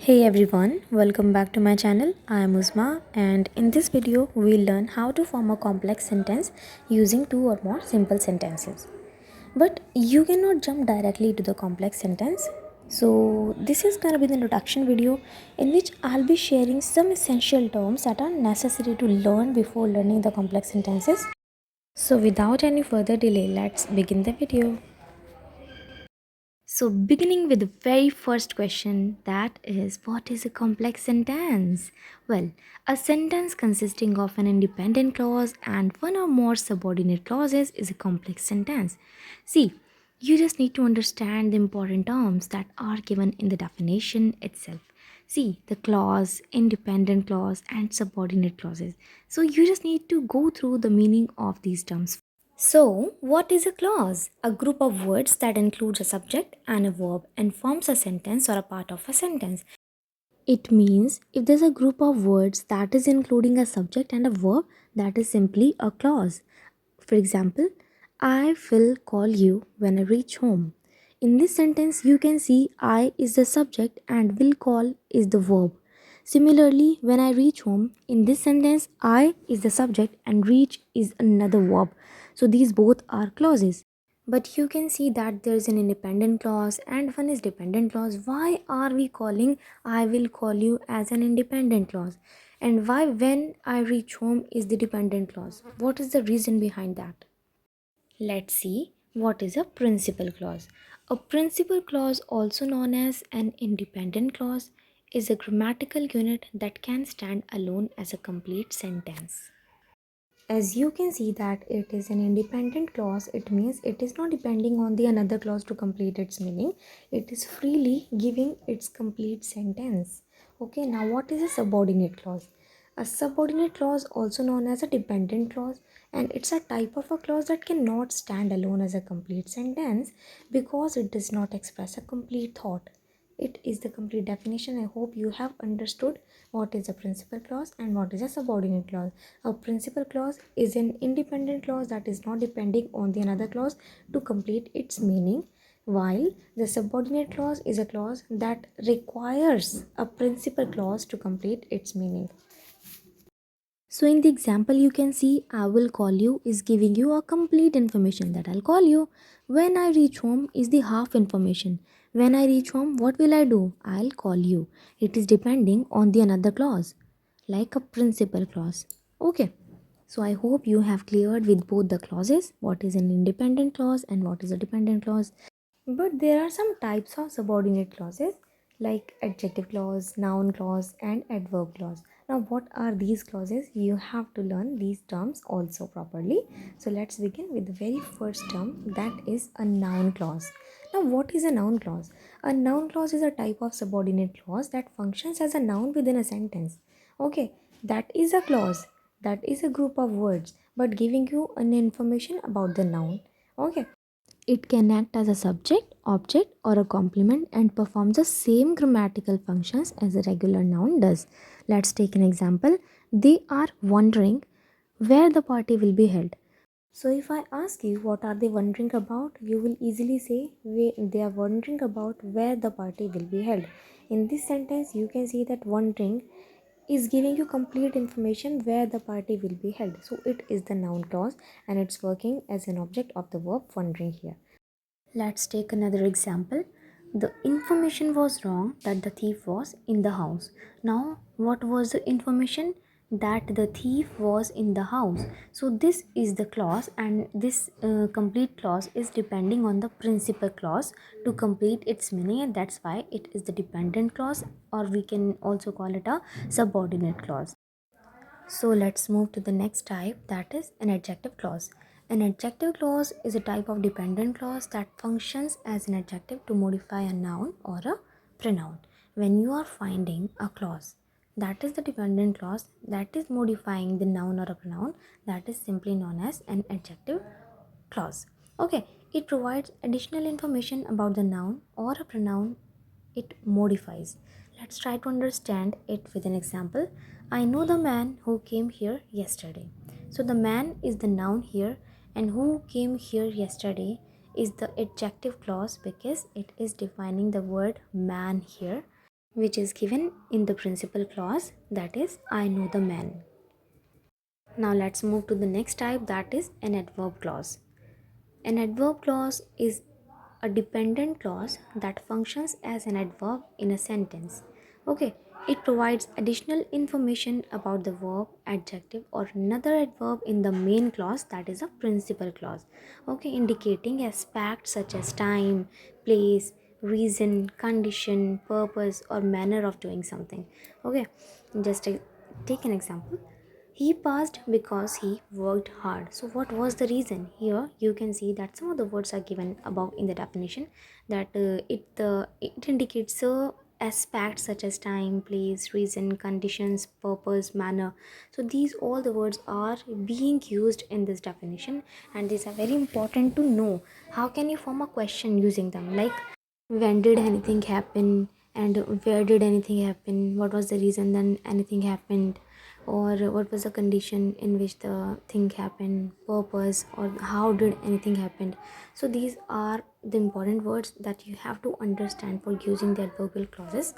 Hey everyone, welcome back to my channel. I am Uzma and in this video we'll learn how to form a complex sentence using two or more simple sentences. But you cannot jump directly to the complex sentence. So this is going to be the introduction video in which I'll be sharing some essential terms that are necessary to learn before learning the complex sentences. So without any further delay, let's begin the video. So, beginning with the very first question, that is, what is a complex sentence? Well, a sentence consisting of an independent clause and one or more subordinate clauses is a complex sentence. See, you just need to understand the important terms that are given in the definition itself. See, the clause, independent clause, and subordinate clauses. So, you just need to go through the meaning of these terms. So, what is a clause? A group of words that includes a subject and a verb and forms a sentence or a part of a sentence. It means if there's a group of words that is including a subject and a verb, that is simply a clause. For example, I will call you when I reach home. In this sentence, you can see I is the subject and will call is the verb. Similarly, when I reach home, in this sentence, I is the subject and reach is another verb. So these both are clauses. But you can see that there is an independent clause and one is dependent clause. Why are we calling I will call you as an independent clause? And why when I reach home is the dependent clause? What is the reason behind that? Let's see what is a principal clause. A principal clause, also known as an independent clause, is a grammatical unit that can stand alone as a complete sentence. As you can see that it is an independent clause, it means it is not depending on the another clause to complete its meaning. It is freely giving its complete sentence. Okay, now what is a subordinate clause? A subordinate clause, also known as a dependent clause, and it's a type of a clause that cannot stand alone as a complete sentence because it does not express a complete thought. It is the complete definition. I hope you have understood what is a principal clause and what is a subordinate clause. A principal clause is an independent clause that is not depending on the another clause to complete its meaning, while the subordinate clause is a clause that requires a principal clause to complete its meaning. So in the example you can see I will call you is giving you a complete information that I'll call you. When I reach home is the half information. When I reach home, what will I do? I'll call you. It is depending on the another clause, like a principal clause. Okay. So I hope you have cleared with both the clauses, what is an independent clause and what is a dependent clause. But there are some types of subordinate clauses like adjective clause, noun clause, and adverb clause. Now, what are these clauses? You have to learn these terms also properly. So, let's begin with the very first term, that is a noun clause. Now, what is a noun clause? A noun clause is a type of subordinate clause that functions as a noun within a sentence. Okay, that is a clause, that is a group of words, but giving you an information about the noun. Okay, it can act as a subject, object, or a complement and performs the same grammatical functions as a regular noun does. Let's take an example. They are wondering where the party will be held. So, if I ask you what are they wondering about, you will easily say they are wondering about where the party will be held. In this sentence, you can see that wondering is giving you complete information where the party will be held. So, it is the noun clause and it's working as an object of the verb wondering here. Let's take another example. The information was wrong that the thief was in the house. Now, what was the information? That the thief was in the house. So, this is the clause, and this complete clause is depending on the principal clause to complete its meaning, and that's why it is the dependent clause, or we can also call it a subordinate clause. So let's move to the next type, that is an adjective clause. An adjective clause is a type of dependent clause that functions as an adjective to modify a noun or a pronoun. When you are finding a clause that is the dependent clause that is modifying the noun or a pronoun, that is simply known as an adjective clause. Okay, it provides additional information about the noun or a pronoun it modifies. Let's try to understand it with an example. I know the man who came here yesterday. So the man is the noun here, and who came here yesterday is the adjective clause because it is defining the word man here. which is given in the principal clause, that is, I know the man. Now let's move to the next type, that is an adverb clause. An adverb clause is a dependent clause that functions as an adverb in a sentence. Okay, it provides additional information about the verb, adjective, or another adverb in the main clause, that is a principal clause. Okay, indicating aspects such as time, place, reason, condition, purpose, or manner of doing something. Okay, just take an example. He passed because he worked hard. So, what was the reason? Here, you can see that some of the words are given above in the definition. That it indicates aspects such as time, place, reason, conditions, purpose, manner. So, these all the words are being used in this definition, and these are very important to know. How can you form a question using them? Like, when did anything happen, and where did anything happen, what was the reason then anything happened, or what was the condition in which the thing happened, purpose, or how did anything happen. So these are the important words that you have to understand for using the adverbial clauses.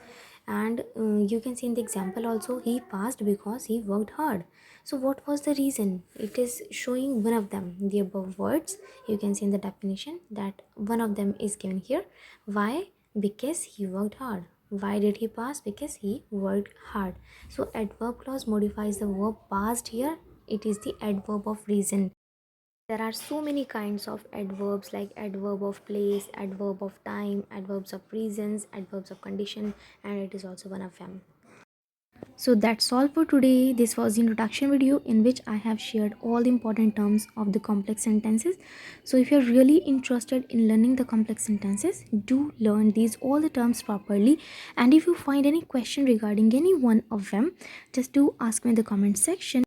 And you can see in the example also, he passed because he worked hard. So what was the reason? It is showing one of them, the above words. You can see in the definition that one of them is given here. Why? Because he worked hard. Why did he pass? Because he worked hard. So adverb clause modifies the verb past here. It is the adverb of reason. There are so many kinds of adverbs, like adverb of place, adverb of time, adverbs of reasons, adverbs of condition, and it is also one of them. So that's all for today. This was the introduction video in which I have shared all the important terms of the complex sentences. So if you're really interested in learning the complex sentences, do learn these all the terms properly. And if you find any question regarding any one of them, just do ask me in the comment section.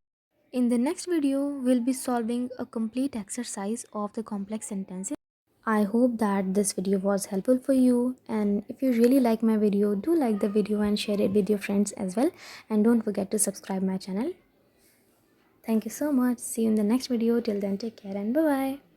In the next video, we'll be solving a complete exercise of the complex sentences. I hope that this video was helpful for you, and if you really like my video, do like the video and share it with your friends as well, and don't forget to subscribe my channel. Thank you so much. See you in the next video. Till then, take care and bye bye.